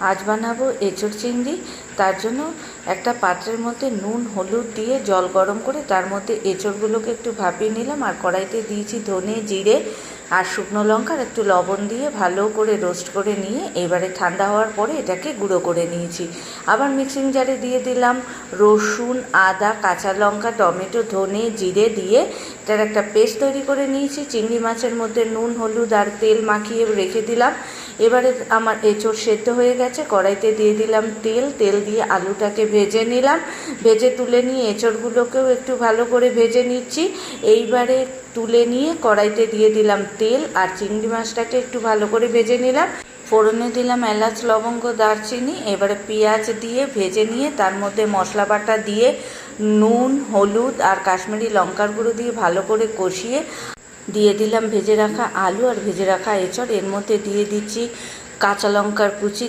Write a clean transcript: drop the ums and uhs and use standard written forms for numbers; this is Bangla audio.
আজ বানাবো এঁচোড় চিংড়ি। তার জন্য একটা পাত্রের মধ্যে নুন হলুদ দিয়ে জল গরম করে তার মধ্যে এঁচোড়গুলোকে একটু ভাপিয়ে নিলাম, আর কড়াইতে দিয়েছি ধনে জিরে আর শুকনো লঙ্কা আর একটু লবণ দিয়ে ভালো করে রোস্ট করে নিয়ে এবারে ঠান্ডা হওয়ার পরে এটাকে গুঁড়ো করে নিয়েছি। আবার মিক্সিং জারে দিয়ে দিলাম রসুন, আদা, কাঁচা লঙ্কা, টমেটো, ধনে জিরে দিয়ে এটার একটা পেস্ট তৈরি করে নিয়েছি। চিংড়ি মাছের মধ্যে নুন হলুদ আর তেল মাখিয়ে রেখে দিলাম। এবারে আমার এঁচোড় সেদ্ধ হয়ে গেছে, কড়াইতে দিয়ে দিলাম তেল দিয়ে আলুটাকে ভেজে নিলাম। ভেজে তুলে নিয়ে এঁচোড়গুলোকেও একটু ভালো করে ভেজে নিচ্ছি। এইবারে তুলে নিয়ে কড়াইতে দিয়ে দিলাম তেল আর চিংড়ি মাছটাকে একটু ভালো করে ভেজে নিলাম। ফোড়নে দিলাম এলাচ, লবঙ্গ, দারচিনি। এবারে পেঁয়াজ দিয়ে ভেজে নিয়ে তার মধ্যে মশলা বাটা দিয়ে নুন হলুদ আর কাশ্মীরি লঙ্কার গুঁড়ো দিয়ে ভালো করে কষিয়ে দিয়ে দিলাম ভেজে রাখা আলু আর ভেজে রাখা এঁচোড়। এর মধ্যে দিয়ে দিচ্ছি কাঁচা লঙ্কার কুচি।